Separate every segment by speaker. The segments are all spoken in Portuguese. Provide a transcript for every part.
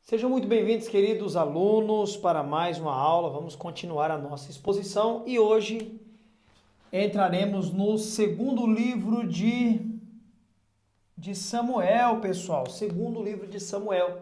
Speaker 1: Sejam muito bem-vindos, queridos alunos, para mais uma aula. Vamos continuar a nossa exposição e hoje entraremos no segundo livro de Samuel, pessoal. Segundo livro de Samuel.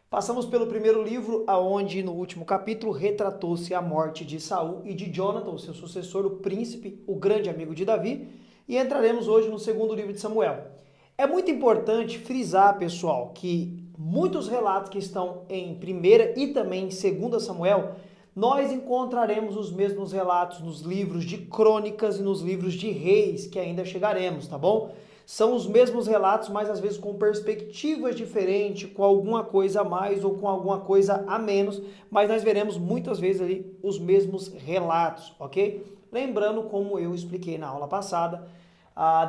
Speaker 1: Passamos pelo primeiro livro, aonde no último capítulo retratou-se a morte de Saul e de Jonathan, o seu sucessor, o príncipe, o grande amigo de Davi, e entraremos hoje no segundo livro de Samuel. É muito importante frisar, pessoal, que muitos relatos que estão em 1ª e também em 2ª Samuel, nós encontraremos os mesmos relatos nos livros de crônicas e nos livros de reis, que ainda chegaremos, tá bom? São os mesmos relatos, mas às vezes com perspectivas diferentes, com alguma coisa a mais ou com alguma coisa a menos, mas nós veremos muitas vezes ali os mesmos relatos, ok? Lembrando, como eu expliquei na aula passada,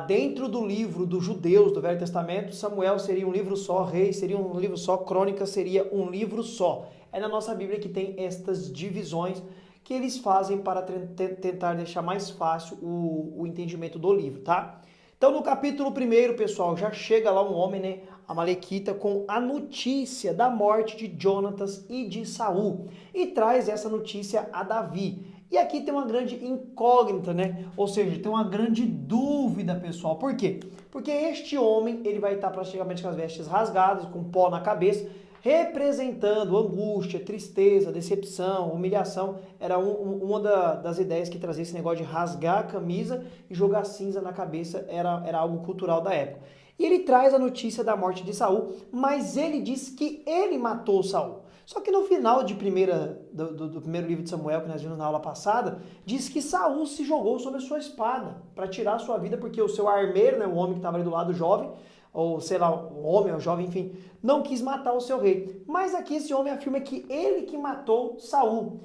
Speaker 1: dentro do livro dos judeus do Velho Testamento, Samuel seria um livro só, Reis seria um livro só, Crônicas seria um livro só. É na nossa Bíblia que tem estas divisões que eles fazem para tentar deixar mais fácil o entendimento do livro, tá? Então no capítulo 1, pessoal, já chega lá um homem, né, Amalequita, com a notícia da morte de Jonatas e de Saul e traz essa notícia a Davi. E aqui tem uma grande incógnita, né? Ou seja, tem uma grande dúvida, pessoal. Por quê? Porque este homem, ele vai estar praticamente com as vestes rasgadas, com pó na cabeça, representando angústia, tristeza, decepção, humilhação. Era uma das ideias que trazia esse negócio de rasgar a camisa e jogar cinza na cabeça, era algo cultural da época. E ele traz a notícia da morte de Saul, mas ele diz que ele matou Saul. Só que no final do primeiro livro de Samuel, que nós vimos na aula passada, diz que Saul se jogou sobre a sua espada para tirar a sua vida, porque o seu armeiro, né, o homem que estava ali do lado, jovem, ou sei lá, o homem, o jovem, enfim, não quis matar o seu rei. Mas aqui esse homem afirma que ele que matou Saul.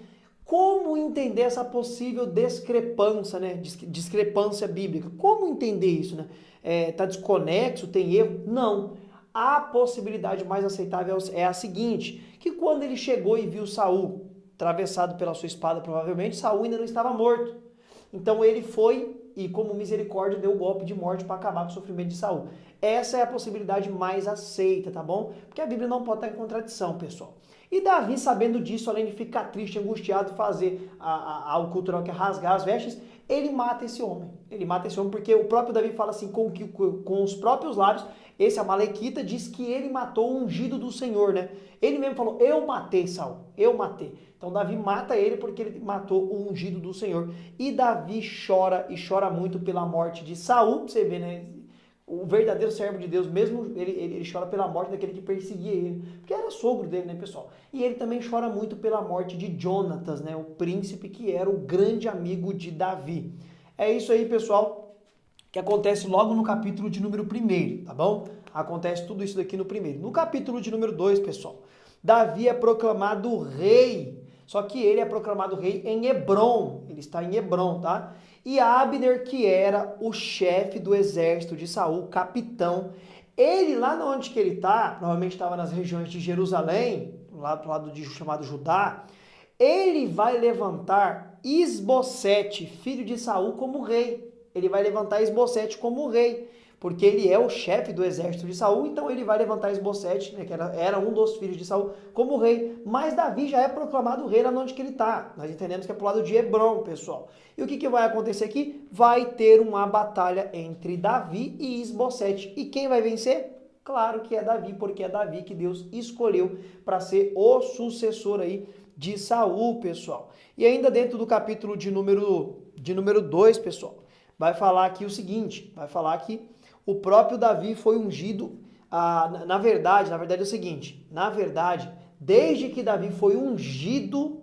Speaker 1: Como entender essa possível discrepância, né? Discrepância bíblica? Como entender isso, né? Tá desconexo, tem erro? Não. A possibilidade mais aceitável é a seguinte, que quando ele chegou e viu Saul atravessado pela sua espada, provavelmente, Saul ainda não estava morto. Então ele foi e, como misericórdia, deu o golpe de morte para acabar com o sofrimento de Saul. Essa é a possibilidade mais aceita, tá bom? Porque a Bíblia não pode estar em contradição, pessoal. E Davi, sabendo disso, além de ficar triste, angustiado, fazer algo cultural que é rasgar as vestes, ele mata esse homem. Ele mata esse homem porque o próprio Davi fala assim, com os próprios lábios, esse Amalequita diz que ele matou o ungido do Senhor, né? Ele mesmo falou, eu matei Saul, eu matei. Então Davi mata ele porque ele matou o ungido do Senhor. E Davi chora e chora muito pela morte de Saul, pra você ver, né? O verdadeiro servo de Deus, mesmo ele chora pela morte daquele que perseguia ele, porque era sogro dele, né, pessoal? E ele também chora muito pela morte de Jonatas, né, o príncipe que era o grande amigo de Davi. É isso aí, pessoal, que acontece logo no capítulo de número 1, tá bom? Acontece tudo isso daqui no 1. No capítulo de número 2, pessoal, Davi é proclamado rei, só que ele é proclamado rei em Hebrom, ele está em Hebrom, tá? E Abner, que era o chefe do exército de Saul, capitão, ele lá onde que ele está, provavelmente estava nas regiões de Jerusalém, lá pro lado de chamado Judá, ele vai levantar Isbosete, filho de Saul, como rei. Ele vai levantar Isbosete como rei, porque ele é o chefe do exército de Saul, então ele vai levantar Isbosete, né, que era um dos filhos de Saul, como rei. Mas Davi já é proclamado rei lá onde que ele está. Nós entendemos que é pro lado de Hebrom, pessoal. E o que vai acontecer aqui? Vai ter uma batalha entre Davi e Isbosete. E quem vai vencer? Claro que é Davi, porque é Davi que Deus escolheu para ser o sucessor aí de Saul, pessoal. E ainda dentro do capítulo de número 2, pessoal, vai falar aqui o seguinte, vai falar que o próprio Davi foi ungido, na verdade é o seguinte, na verdade, desde que Davi foi ungido,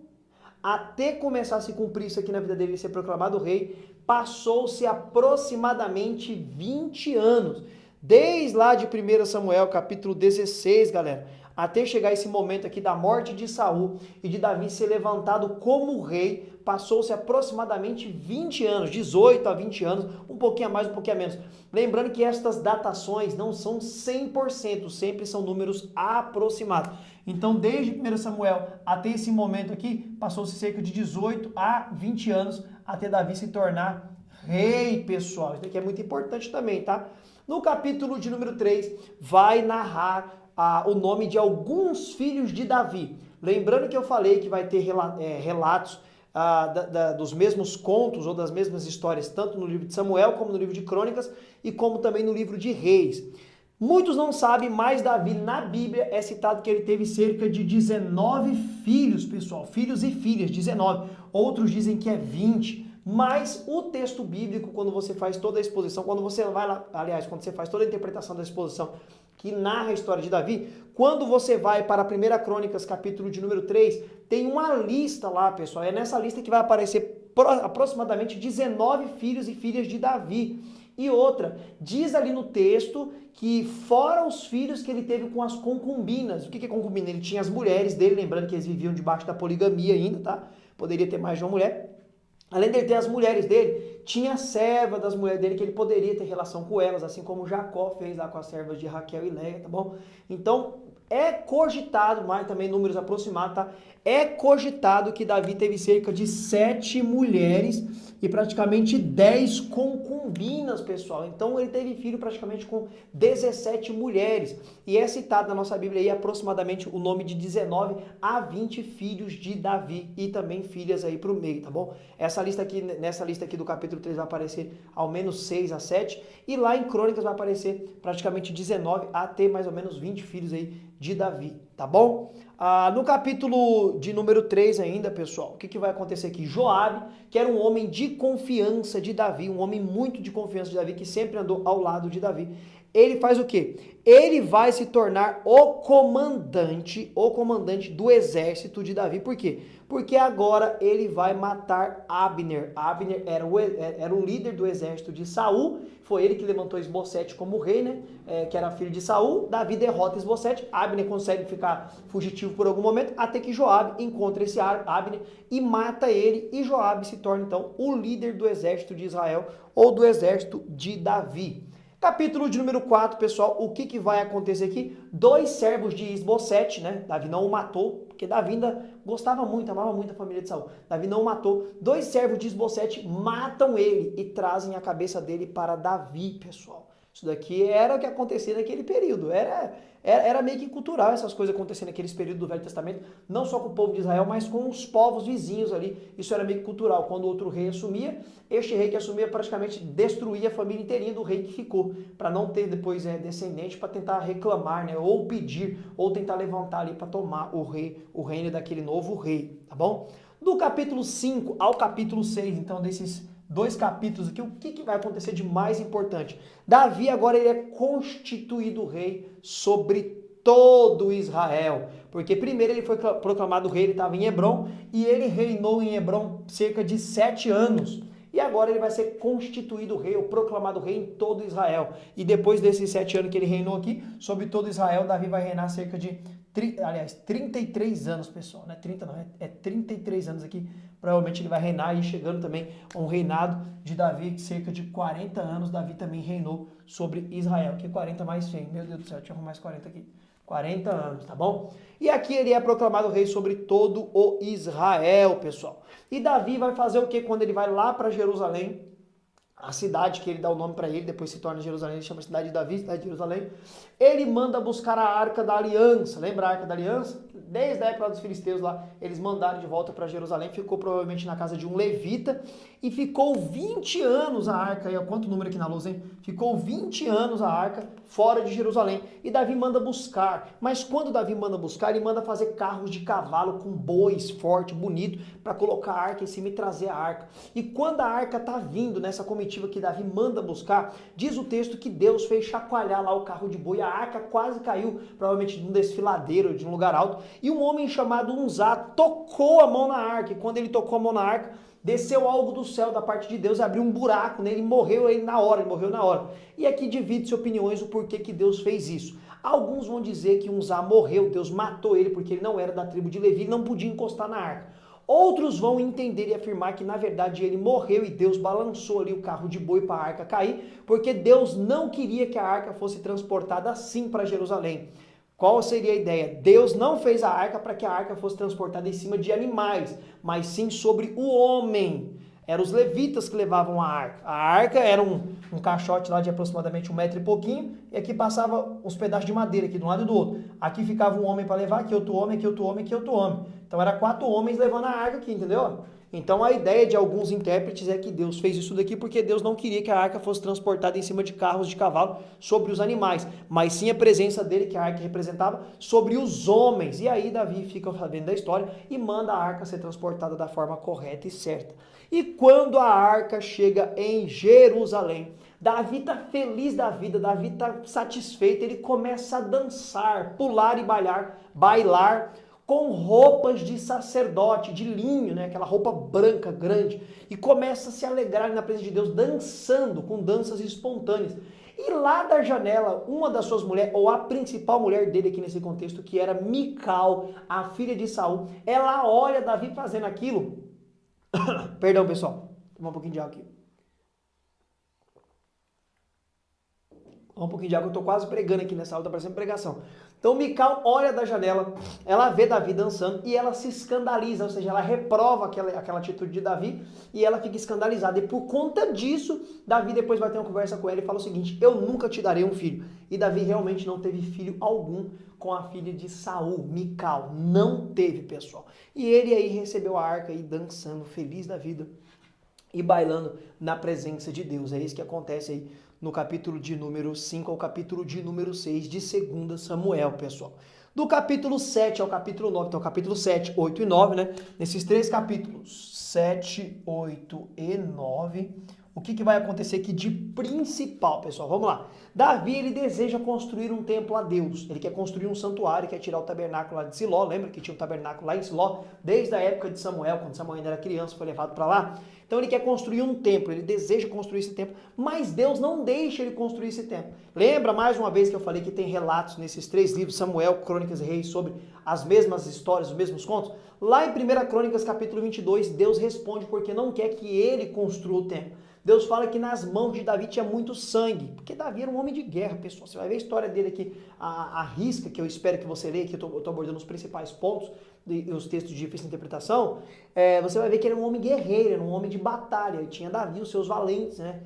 Speaker 1: até começar a se cumprir isso aqui na vida dele, ser proclamado rei, passou-se aproximadamente 20 anos. Desde lá de 1 Samuel, capítulo 16, galera, até chegar esse momento aqui da morte de Saul e de Davi ser levantado como rei, passou-se aproximadamente 20 anos, 18 a 20 anos, um pouquinho a mais, um pouquinho a menos. Lembrando que estas datações não são 100%, sempre são números aproximados. Então, desde 1 Samuel até esse momento aqui, passou-se cerca de 18 a 20 anos até Davi se tornar rei, pessoal. Isso aqui é muito importante também, tá? No capítulo de número 3, vai narrar o nome de alguns filhos de Davi. Lembrando que eu falei que vai ter relatos dos mesmos contos ou das mesmas histórias, tanto no livro de Samuel, como no livro de Crônicas e como também no livro de Reis. Muitos não sabem, mas Davi na Bíblia é citado que ele teve cerca de 19 filhos, pessoal, filhos e filhas, 19. Outros dizem que é 20. Mas o texto bíblico, quando você faz toda a exposição, quando você vai lá, aliás, quando você faz toda a interpretação da exposição que narra a história de Davi, quando você vai para a 1 Crônicas, capítulo de número 3, tem uma lista lá, pessoal. É nessa lista que vai aparecer aproximadamente 19 filhos e filhas de Davi. E outra, diz ali no texto que fora os filhos que ele teve com as concubinas. O que é concubina? Ele tinha as mulheres dele, lembrando que eles viviam debaixo da poligamia ainda, tá? Poderia ter mais de uma mulher. Além dele ter as mulheres dele, tinha a serva das mulheres dele que ele poderia ter relação com elas, assim como Jacó fez lá com as servas de Raquel e Leia, tá bom? Então, é cogitado, mas também números aproximados, tá? É cogitado que Davi teve cerca de 7 mulheres e praticamente 10 concubinas, pessoal. Então ele teve filho praticamente com 17 mulheres. E é citado na nossa Bíblia aí aproximadamente o nome de 19 a 20 filhos de Davi e também filhas aí pro meio, tá bom? Nessa lista aqui do capítulo 3 vai aparecer ao menos 6 a 7 e lá em Crônicas vai aparecer praticamente 19 a ter mais ou menos 20 filhos aí de Davi, tá bom? No capítulo de número 3 ainda, pessoal, o que vai acontecer aqui? Joabe, que era um homem de confiança de Davi, um homem muito de confiança de Davi, que sempre andou ao lado de Davi. Ele faz o quê? Ele vai se tornar o comandante do exército de Davi. Por quê? Porque agora ele vai matar Abner. Abner era o líder do exército de Saul. Foi ele que levantou Esbocete como rei, né? Que era filho de Saul. Davi derrota Esbocete. Abner consegue ficar fugitivo por algum momento, até que Joabe encontra esse Abner e mata ele. E Joabe se torna, então, o líder do exército de Israel ou do exército de Davi. Capítulo de número 4, pessoal, o que vai acontecer aqui? 2 servos de Esbocete, né? Davi não o matou, porque Davi ainda gostava muito, amava muito a família de Saul. Davi não o matou. 2 servos de Esbocete matam ele e trazem a cabeça dele para Davi, pessoal. Isso daqui era o que acontecia naquele período. Era meio que cultural essas coisas acontecendo naqueles períodos do Velho Testamento, não só com o povo de Israel, mas com os povos vizinhos ali. Isso era meio que cultural. Quando outro rei assumia, este rei que assumia praticamente destruía a família inteirinha do rei que ficou, para não ter depois descendente para tentar reclamar, né, ou pedir, ou tentar levantar ali para tomar o reino daquele novo rei, tá bom? Do capítulo 5 ao capítulo 6, então desses 2 capítulos aqui, o que vai acontecer de mais importante? Davi agora ele é constituído rei sobre todo Israel, porque primeiro ele foi proclamado rei, ele estava em Hebrom, e ele reinou em Hebrom cerca de 7 anos, e agora ele vai ser constituído rei, ou proclamado rei em todo Israel, e depois desses 7 anos que ele reinou aqui, sobre todo Israel, Davi vai reinar cerca de 33 anos, pessoal, não é 30 não, é 33 anos aqui, provavelmente ele vai reinar e chegando também a um reinado de Davi, cerca de 40 anos, Davi também reinou sobre Israel, que 40 mais 100, meu Deus do céu, deixa eu arrumar mais 40 aqui, 40 anos, tá bom? E aqui ele é proclamado rei sobre todo o Israel, pessoal. E Davi vai fazer o que quando ele vai lá para Jerusalém? A cidade que ele dá o nome para ele, depois se torna Jerusalém, ele chama a cidade de Davi, cidade de Jerusalém. Ele manda buscar a Arca da Aliança, lembra a Arca da Aliança? Desde a época dos filisteus lá, eles mandaram de volta para Jerusalém, ficou provavelmente na casa de um levita, e ficou 20 anos a Arca, aí, quanto número aqui na luz, hein? Ficou 20 anos a Arca fora de Jerusalém, e Davi manda buscar, mas quando Davi manda buscar, ele manda fazer carros de cavalo com bois forte, bonito, para colocar a Arca em cima e trazer a Arca. E quando a Arca tá vindo nessa comitiva que Davi manda buscar, diz o texto que Deus fez chacoalhar lá o carro de boi, a Arca quase caiu, provavelmente de um desfiladeiro, de um lugar alto, e um homem chamado Unzá tocou a mão na Arca, e quando ele tocou a mão na Arca, desceu algo do céu da parte de Deus, abriu um buraco nele e morreu na hora. E aqui divide-se opiniões o porquê que Deus fez isso. Alguns vão dizer que Unzá morreu, Deus matou ele porque ele não era da tribo de Levi e não podia encostar na arca. Outros vão entender e afirmar que na verdade ele morreu e Deus balançou ali o carro de boi para a arca cair, porque Deus não queria que a arca fosse transportada assim para Jerusalém. Qual seria a ideia? Deus não fez a arca para que a arca fosse transportada em cima de animais, mas sim sobre o homem. Eram os levitas que levavam a arca. A arca era um caixote lá de aproximadamente 1 metro e pouquinho, e aqui passava uns pedaços de madeira aqui de um lado e do outro. Aqui ficava um homem para levar, aqui outro homem, aqui outro homem, aqui outro homem. Então era 4 homens levando a arca aqui, entendeu? Então a ideia de alguns intérpretes é que Deus fez isso daqui porque Deus não queria que a arca fosse transportada em cima de carros de cavalo sobre os animais, mas sim a presença dele, que a arca representava, sobre os homens. E aí Davi fica sabendo da história e manda a arca ser transportada da forma correta e certa. E quando a arca chega em Jerusalém, Davi está feliz da vida, Davi está satisfeito, ele começa a dançar, pular e bailar com roupas de sacerdote, de linho, né? Aquela roupa branca, grande, e começa a se alegrar na presença de Deus, dançando, com danças espontâneas. E lá da janela, uma das suas mulheres, ou a principal mulher dele aqui nesse contexto, que era Mical, a filha de Saul, ela olha Davi fazendo aquilo. Perdão, pessoal, vou tomar um pouquinho de água aqui. Um pouquinho de água, eu tô quase pregando aqui nessa aula, tá parecendo pregação. Então Mical olha da janela, ela vê Davi dançando e ela se escandaliza, ou seja, ela reprova aquela atitude de Davi e ela fica escandalizada. E por conta disso, Davi depois vai ter uma conversa com ela e fala o seguinte: eu nunca te darei um filho. E Davi realmente não teve filho algum com a filha de Saul, Mical. Não teve, pessoal. E ele aí recebeu a arca aí dançando, feliz da vida e bailando na presença de Deus. É isso que acontece aí no capítulo de número 5 ao capítulo de número 6 de 2 Samuel, pessoal. Do capítulo 7 ao capítulo 9, então capítulo 7, 8 e 9, né? Nesses 3 capítulos, 7, 8 e 9, o que vai acontecer aqui de principal, pessoal? Vamos lá. Davi, ele deseja construir um templo a Deus. Ele quer construir um santuário, quer tirar o tabernáculo lá de Siló. Lembra que tinha um tabernáculo lá em Siló? Desde a época de Samuel, quando Samuel ainda era criança, foi levado para lá. Então ele quer construir um templo, ele deseja construir esse templo, mas Deus não deixa ele construir esse templo. Lembra mais uma vez que eu falei que tem relatos nesses 3 livros, Samuel, Crônicas e Reis, sobre as mesmas histórias, os mesmos contos? Lá em 1 Crônicas, capítulo 22, Deus responde porque não quer que ele construa o templo. Deus fala que nas mãos de Davi tinha muito sangue, porque Davi era um homem de guerra, pessoal. Você vai ver a história dele aqui, a risca, que eu espero que você leia, que eu estou abordando os principais pontos, e os textos de difícil interpretação. Você vai ver que ele era um homem guerreiro, era um homem de batalha. E tinha Davi, os seus valentes, né?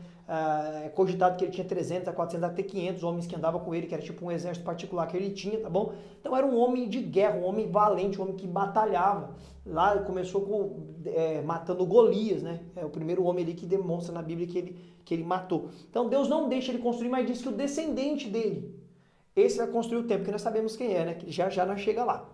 Speaker 1: É cogitado que ele tinha 300 a 400 até 500 homens que andavam com ele, que era tipo um exército particular que ele tinha, tá bom? Então era um homem de guerra, um homem valente, um homem que batalhava. Lá começou matando Golias, né? É o primeiro homem ali que demonstra na Bíblia que ele matou. Então Deus não deixa ele construir, mas diz que o descendente dele, esse vai construir o templo, porque nós sabemos quem é, né? Que já não chega lá.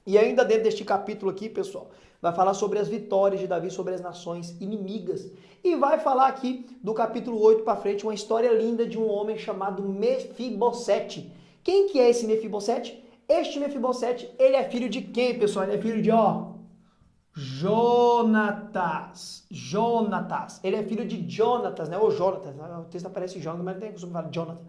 Speaker 1: E ainda dentro deste capítulo aqui, pessoal, vai falar sobre as vitórias de Davi sobre as nações inimigas. E vai falar aqui, do capítulo 8 para frente, uma história linda de um homem chamado Mefibosete. Quem que é esse Mefibosete? Este Mefibosete, ele é filho de quem, pessoal? Ele é filho de, Jonatas. Ele é filho de Jonatas, né? Ou Jonatas. O texto aparece Jonatas, mas não tem costume falar de Jonatas.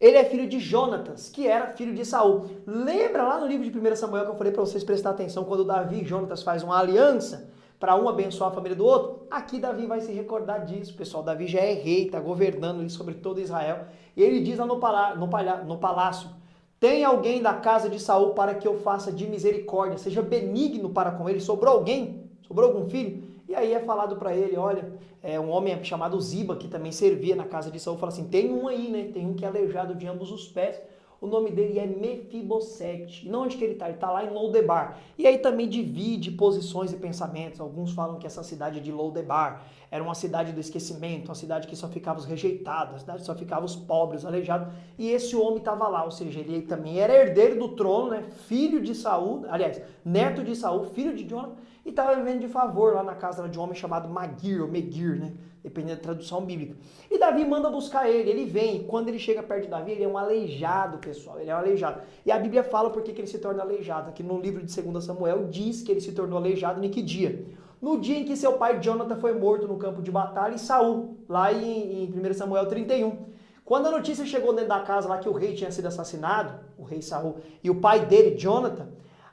Speaker 1: Ele é filho de Jonatas, que era filho de Saul. Lembra lá no livro de 1 Samuel que eu falei para vocês prestar atenção quando Davi e Jonatas fazem uma aliança para um abençoar a família do outro? Aqui Davi vai se recordar disso, pessoal. Davi já é rei, está governando ali sobre todo Israel. E ele diz lá no palácio: tem alguém da casa de Saul para que eu faça de misericórdia, seja benigno para com ele. Sobrou alguém? Sobrou algum filho? E aí é falado para ele, olha, um homem chamado Ziba, que também servia na casa de Saul, fala assim: tem um aí, né? Tem um que é aleijado de ambos os pés. O nome dele é Mefibosete. E não onde que ele está? Ele está lá em Lodebar. E aí também divide posições e pensamentos. Alguns falam que essa cidade de Lodebar era uma cidade do esquecimento, uma cidade que só ficava os rejeitados, uma cidade que só ficava os pobres, os aleijados. E esse homem estava lá, ou seja, ele também era herdeiro do trono, né? Filho de Saul, aliás, neto de Saul, filho de Jonathan, e estava vivendo de favor lá na casa de um homem chamado Magir, ou Megir, né? Dependendo da tradução bíblica. E Davi manda buscar ele vem, e quando ele chega perto de Davi, ele é um aleijado, pessoal, ele é um aleijado. E a Bíblia fala por que ele se torna aleijado. Aqui no livro de 2 Samuel diz que ele se tornou aleijado em que dia? No dia em que seu pai Jonathan foi morto no campo de batalha em Saul, lá em 1 Samuel 31. Quando a notícia chegou dentro da casa lá que o rei tinha sido assassinado, o rei Saul, e o pai dele, Jonathan,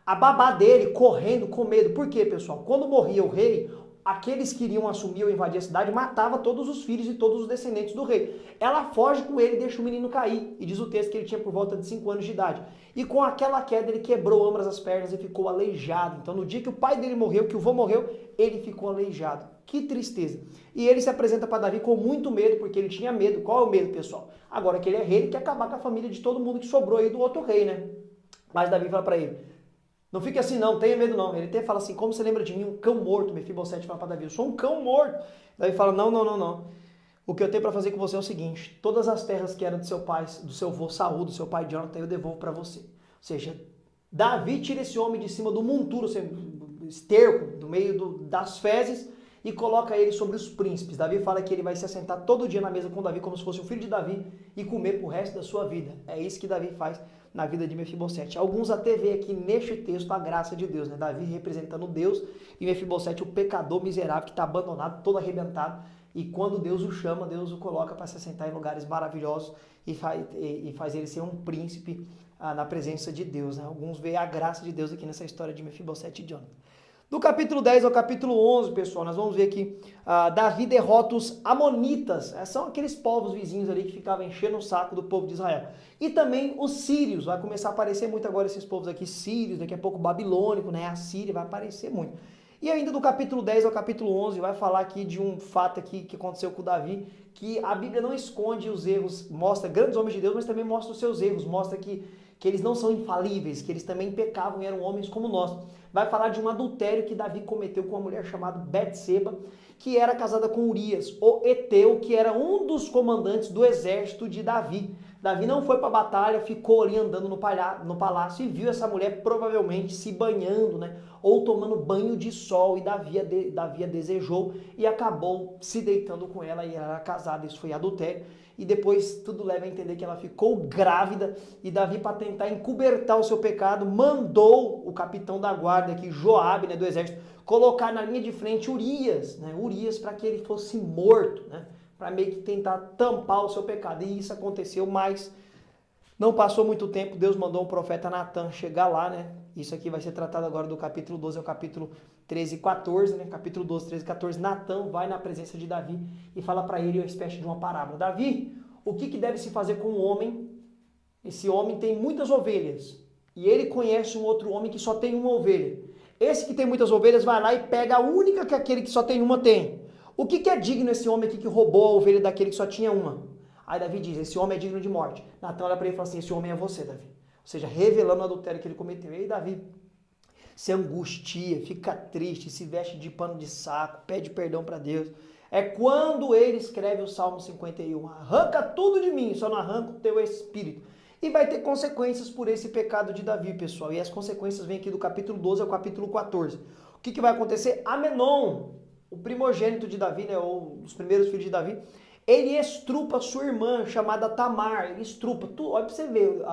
Speaker 1: a babá dele correndo com medo. Por quê, pessoal? Quando morria o rei, aqueles que iriam assumir ou invadir a cidade matava todos os filhos e todos os descendentes do rei. Ela foge com ele e deixa o menino cair. E diz o texto que ele tinha por volta de 5 anos de idade. E com aquela queda ele quebrou ambas as pernas e ficou aleijado. Então no dia que o pai dele morreu, que o vô morreu, ele ficou aleijado. Que tristeza. E ele se apresenta para Davi com muito medo, porque ele tinha medo. Qual é o medo, pessoal? Agora que ele é rei, ele quer acabar com a família de todo mundo que sobrou aí do outro rei, né? Mas Davi fala para ele, não fique assim não, tenha medo não. Ele até fala assim, como você lembra de mim, um cão morto. Mefibosete fala para Davi, eu sou um cão morto. Davi fala, não. O que eu tenho para fazer com você é o seguinte, todas as terras que eram do seu pai, do seu avô Saul, do seu pai Jonathan, eu devolvo para você. Ou seja, Davi tira esse homem de cima do monturo, ou seja, esterco, do meio das fezes, e coloca ele sobre os príncipes. Davi fala que ele vai se assentar todo dia na mesa com Davi, como se fosse o filho de Davi, e comer pro resto da sua vida. É isso que Davi faz na vida de Mefibosete. Alguns até veem aqui neste texto a graça de Deus, né? Davi representando Deus e Mefibosete o pecador miserável que está abandonado, todo arrebentado. E quando Deus o chama, Deus o coloca para se assentar em lugares maravilhosos e faz ele ser um príncipe na presença de Deus, né? Alguns veem a graça de Deus aqui nessa história de Mefibosete e Jonathan. Do capítulo 10 ao capítulo 11, pessoal, nós vamos ver que Davi derrota os amonitas, são aqueles povos vizinhos ali que ficavam enchendo o saco do povo de Israel. E também os sírios, vai começar a aparecer muito agora esses povos aqui, sírios, daqui a pouco babilônico, né? A Síria vai aparecer muito. E ainda do capítulo 10 ao capítulo 11, vai falar aqui de um fato aqui que aconteceu com Davi, que a Bíblia não esconde os erros, mostra grandes homens de Deus, mas também mostra os seus erros, mostra que eles não são infalíveis, que eles também pecavam e eram homens como nós. Vai falar de um adultério que Davi cometeu com uma mulher chamada Betseba, que era casada com Urias, o Eteu, que era um dos comandantes do exército de Davi. Davi não foi para a batalha, ficou ali andando no palácio e viu essa mulher provavelmente se banhando, né? Ou tomando banho de sol, e Davi a desejou e acabou se deitando com ela, e ela era casada, isso foi adultério. E depois tudo leva a entender que ela ficou grávida, e Davi, para tentar encobertar o seu pecado, mandou o capitão da guarda aqui, Joabe, né, do exército, colocar na linha de frente Urias, né, Urias, para que ele fosse morto, né, para meio que tentar tampar o seu pecado. E isso aconteceu, mas não passou muito tempo, Deus mandou o profeta Natan chegar lá, né? Isso aqui vai ser tratado agora do capítulo 12 ao capítulo 13 e 14, né? Capítulo 12, 13 e 14, Natan vai na presença de Davi e fala para ele uma espécie de uma parábola. Davi, o que deve se fazer com um homem? Esse homem tem muitas ovelhas e ele conhece um outro homem que só tem uma ovelha. Esse que tem muitas ovelhas vai lá e pega a única que aquele que só tem uma tem. O que é digno esse homem aqui que roubou a ovelha daquele que só tinha uma? Aí Davi diz, esse homem é digno de morte. Natan olha para ele e fala assim, esse homem é você, Davi. Ou seja, revelando o adultério que ele cometeu. E aí Davi se angustia, fica triste, se veste de pano de saco, pede perdão para Deus. É quando ele escreve o Salmo 51, arranca tudo de mim, só não arranca o teu espírito. E vai ter consequências por esse pecado de Davi, pessoal. E as consequências vêm aqui do capítulo 12 ao capítulo 14. O que vai acontecer? Amenon, o primogênito de Davi, né, ou os primeiros filhos de Davi, ele estrupa sua irmã, chamada Tamar. Ele estrupa, olha para você ver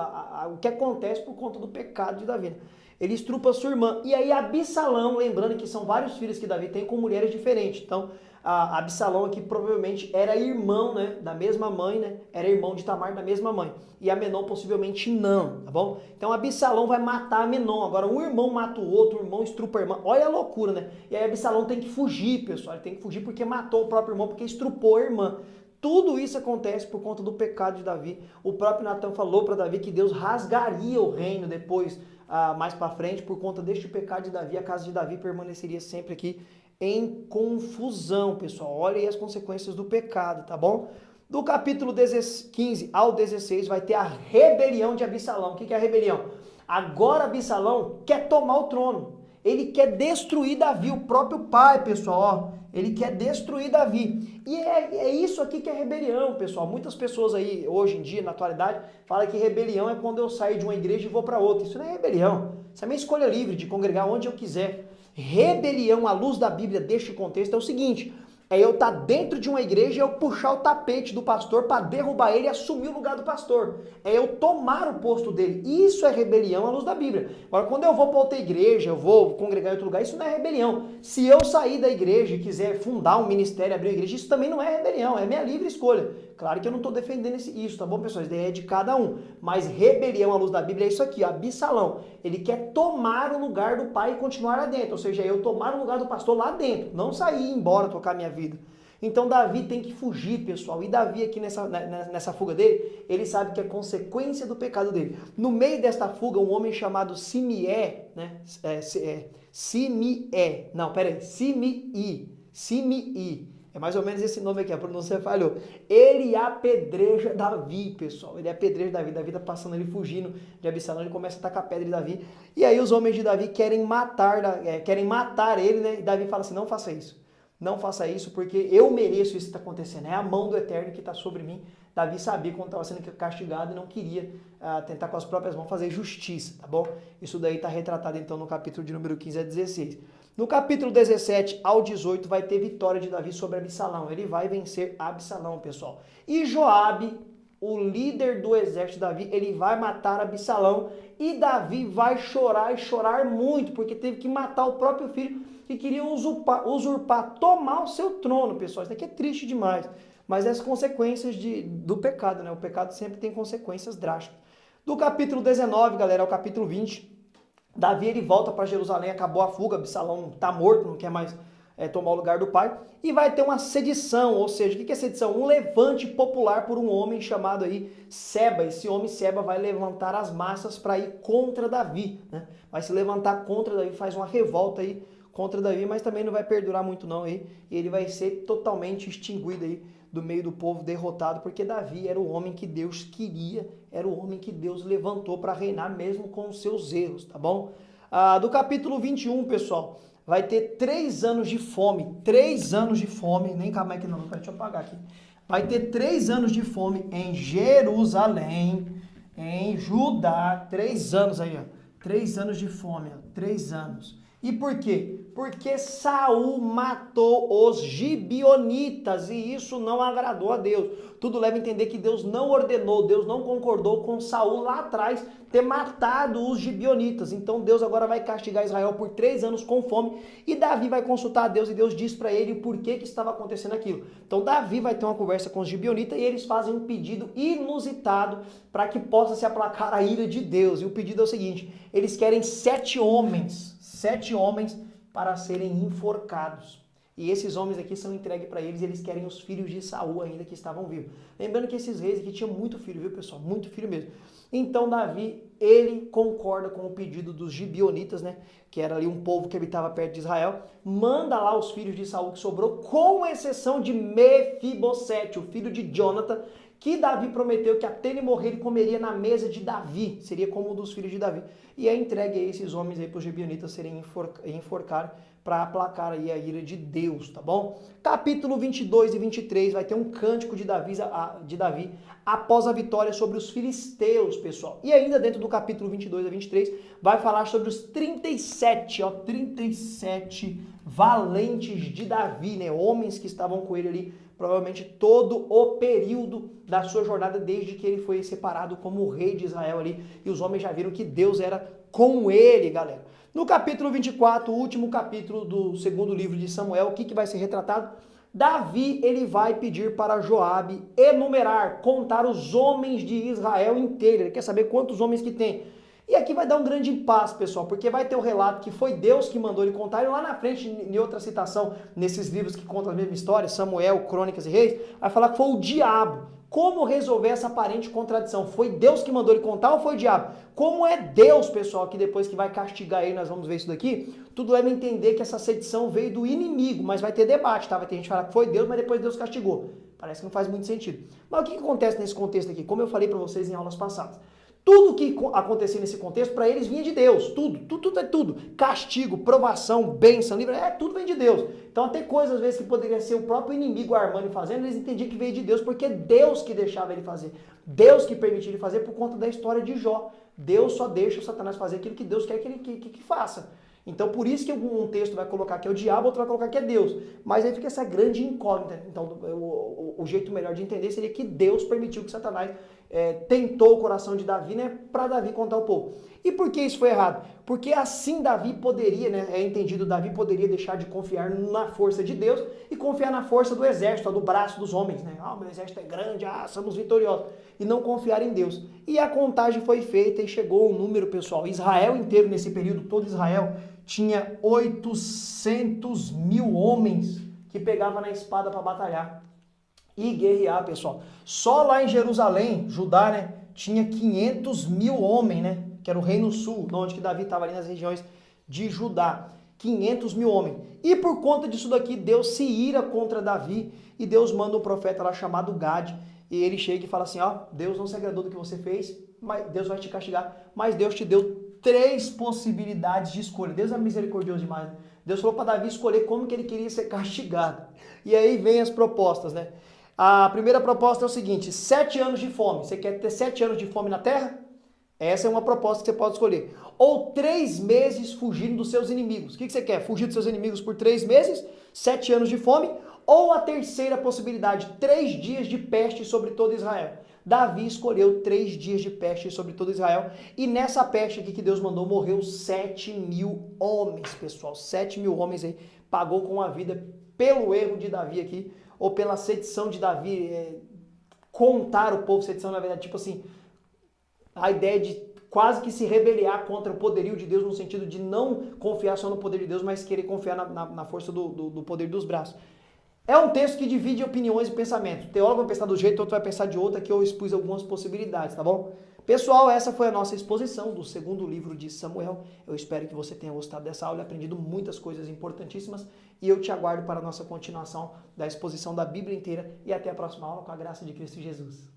Speaker 1: o que acontece por conta do pecado de Davi. Ele estrupa sua irmã. E aí Absalão, lembrando que são vários filhos que Davi tem com mulheres diferentes. Então, Absalão aqui provavelmente era irmão, né, da mesma mãe, né? Era irmão de Tamar da mesma mãe. E Amenon possivelmente não, tá bom? Então Absalão vai matar Amenon. Agora um irmão mata o outro, o irmão estrupa a irmã. Olha a loucura, né? E aí Absalão tem que fugir, pessoal. Ele tem que fugir porque matou o próprio irmão, porque estrupou a irmã. Tudo isso acontece por conta do pecado de Davi. O próprio Natan falou para Davi que Deus rasgaria o reino depois, mais para frente, por conta deste pecado de Davi. A casa de Davi permaneceria sempre aqui em confusão, pessoal. Olha aí as consequências do pecado, tá bom? Do capítulo 15 ao 16 vai ter a rebelião de Absalão. O que é a rebelião? Agora Absalão quer tomar o trono. Ele quer destruir Davi, o próprio pai, pessoal, ó. Ele quer destruir Davi. E é isso aqui que é rebelião, pessoal. Muitas pessoas aí, hoje em dia, na atualidade, falam que rebelião é quando eu saio de uma igreja e vou para outra. Isso não é rebelião. Isso é minha escolha livre de congregar onde eu quiser. Rebelião, à luz da Bíblia, deste contexto, é o seguinte: é eu estar dentro de uma igreja e eu puxar o tapete do pastor para derrubar ele e assumir o lugar do pastor. É eu tomar o posto dele. Isso é rebelião à luz da Bíblia. Agora, quando eu vou para outra igreja, eu vou congregar em outro lugar, isso não é rebelião. Se eu sair da igreja e quiser fundar um ministério, abrir uma igreja, isso também não é rebelião, é minha livre escolha. Claro que eu não estou defendendo isso, tá bom, pessoal? Isso daí é de cada um. Mas rebelião à luz da Bíblia é isso aqui, ó, Absalão. Ele quer tomar o lugar do pai e continuar lá dentro. Ou seja, eu tomar o lugar do pastor lá dentro. Não sair e ir embora tocar minha vida. Então Davi tem que fugir, pessoal. E Davi aqui nessa fuga dele, ele sabe que é consequência do pecado dele. No meio desta fuga, um homem chamado Simei, né? Simei. É mais ou menos esse nome aqui, a pronúncia falhou. Ele apedreja Davi, pessoal. Ele apedreja Davi. Davi tá passando ali, fugindo de Absalão. Ele começa a tacar pedra de Davi. E aí os homens de Davi querem matar ele, né? E Davi fala assim, não faça isso. Não faça isso porque eu mereço isso que está acontecendo. É a mão do Eterno que está sobre mim. Davi sabia quando estava sendo castigado e não queria tentar com as próprias mãos fazer justiça, tá bom? Isso daí está retratado então no capítulo de número 15 a 16. No capítulo 17 ao 18 vai ter vitória de Davi sobre Absalão. Ele vai vencer Absalão, pessoal. E Joabe, o líder do exército de Davi, ele vai matar Absalão. E Davi vai chorar e chorar muito, porque teve que matar o próprio filho que queria usurpar, tomar o seu trono, pessoal. Isso daqui é triste demais. Mas é as consequências do pecado, né? O pecado sempre tem consequências drásticas. Do capítulo 19, galera, ao capítulo 20, Davi ele volta para Jerusalém, acabou a fuga, Absalão está morto, não quer mais tomar o lugar do pai, e vai ter uma sedição, ou seja, o que é sedição? Um levante popular por um homem chamado aí Seba. Esse homem Seba vai levantar as massas para ir contra Davi, né? Vai se levantar contra Davi, faz uma revolta aí contra Davi, mas também não vai perdurar muito não aí, e ele vai ser totalmente extinguido aí do meio do povo, derrotado, porque Davi era o homem que Deus queria, era o homem que Deus levantou para reinar mesmo com os seus erros, tá bom? Do capítulo 21, pessoal, vai ter 3 anos de fome, 3 anos de fome, nem calma aqui não, deixa eu apagar aqui. Vai ter 3 anos de fome em Jerusalém, em Judá, 3 anos aí, ó, 3 anos de fome, ó, 3 anos. E por quê? Porque Saul matou os gibeonitas e isso não agradou a Deus. Tudo leva a entender que Deus não ordenou, Deus não concordou com Saul lá atrás ter matado os gibeonitas. Então Deus agora vai castigar Israel por 3 anos com fome e Davi vai consultar a Deus e Deus diz para ele o porquê que estava acontecendo aquilo. Então Davi vai ter uma conversa com os gibeonitas e eles fazem um pedido inusitado para que possa se aplacar a ira de Deus. E o pedido é o seguinte, eles querem 7 homens para serem enforcados. E esses homens aqui são entregues para eles e eles querem os filhos de Saul ainda que estavam vivos. Lembrando que esses reis aqui tinham muito filho, viu pessoal? Muito filho mesmo. Então Davi, ele concorda com o pedido dos gibeonitas, né? Que era ali um povo que habitava perto de Israel. Manda lá os filhos de Saul que sobrou, com exceção de Mefibosete, o filho de Jonathan, que Davi prometeu que até ele morrer ele comeria na mesa de Davi, seria como um dos filhos de Davi. E é entregue a esses homens aí para os gibeonitas serem enforcados para aplacar aí a ira de Deus, tá bom? Capítulo 22 e 23 vai ter um cântico de Davi após a vitória sobre os filisteus, pessoal. E ainda dentro do capítulo 22 a 23 vai falar sobre os 37 valentes de Davi, né? Homens que estavam com ele ali provavelmente todo o período da sua jornada, desde que ele foi separado como rei de Israel ali, e os homens já viram que Deus era com ele, galera. No capítulo 24, o último capítulo do segundo livro de Samuel, o que vai ser retratado? Davi, ele vai pedir para Joabe enumerar, contar os homens de Israel inteiro, ele quer saber quantos homens que tem. E aqui vai dar um grande impasse, pessoal, porque vai ter o relato que foi Deus que mandou ele contar, e lá na frente, em outra citação, nesses livros que contam a mesma história, Samuel, Crônicas e Reis, vai falar que foi o diabo. Como resolver essa aparente contradição? Foi Deus que mandou ele contar ou foi o diabo? Como é Deus, pessoal, que depois que vai castigar ele, nós vamos ver isso daqui, tudo leva a entender que essa sedição veio do inimigo, mas vai ter debate, tá? Vai ter gente que fala que foi Deus, mas depois Deus castigou. Parece que não faz muito sentido. Mas o que acontece nesse contexto aqui? Como eu falei para vocês em aulas passadas. Tudo que acontecia nesse contexto, para eles vinha de Deus. Tudo. Castigo, provação, bênção, livre, tudo vem de Deus. Então até coisas às vezes que poderia ser o próprio inimigo armando e fazendo, eles entendiam que veio de Deus, porque é Deus que deixava ele fazer. Deus que permitia ele fazer por conta da história de Jó. Deus só deixa o Satanás fazer aquilo que Deus quer que ele faça. Então por isso que um texto vai colocar que é o diabo, outro vai colocar que é Deus. Mas aí fica essa grande incógnita. Então o jeito melhor de entender seria que Deus permitiu que Satanás tentou o coração de Davi, né, para Davi contar ao povo. E por que isso foi errado? Porque assim Davi poderia, né, é entendido, Davi poderia deixar de confiar na força de Deus e confiar na força do exército, do braço dos homens, né? Ah, o meu exército é grande, somos vitoriosos. E não confiar em Deus. E a contagem foi feita e chegou o número, pessoal. Israel inteiro, nesse período, todo Israel, tinha 800 mil homens que pegavam na espada para batalhar e guerrear, pessoal. Só lá em Jerusalém, Judá, né, tinha 500 mil homens, né, que era o reino sul, onde que Davi estava ali nas regiões de Judá. 500 mil homens. E por conta disso daqui, Deus se ira contra Davi e Deus manda um profeta lá chamado Gade. E ele chega e fala assim, ó, Deus não se agradou do que você fez, mas Deus vai te castigar. Mas Deus te deu 3 possibilidades de escolha. Deus é misericordioso demais, né? Deus falou para Davi escolher como que ele queria ser castigado. E aí vem as propostas, né? A primeira proposta é o seguinte, 7 anos de fome. Você quer ter 7 anos de fome na terra? Essa é uma proposta que você pode escolher. Ou 3 meses fugindo dos seus inimigos. O que você quer? Fugir dos seus inimigos por 3 meses? 7 anos de fome? Ou a terceira possibilidade, 3 dias de peste sobre todo Israel. Davi escolheu 3 dias de peste sobre todo Israel. E nessa peste aqui que Deus mandou, morreu 7 mil homens, pessoal. 7 mil homens aí. Pagou com a vida pelo erro de Davi aqui. Ou pela sedição de Davi. Contar o povo, sedição na verdade, tipo assim, a ideia de quase que se rebeliar contra o poderio de Deus, no sentido de não confiar só no poder de Deus, mas querer confiar na força do poder dos braços. É um texto que divide opiniões e pensamentos. O teólogo vai pensar do jeito, outro vai pensar de outra, que eu expus algumas possibilidades, tá bom? Pessoal, essa foi a nossa exposição do segundo livro de Samuel. Eu espero que você tenha gostado dessa aula e aprendido muitas coisas importantíssimas. E eu te aguardo para a nossa continuação da exposição da Bíblia inteira. E até a próxima aula, com a graça de Cristo Jesus.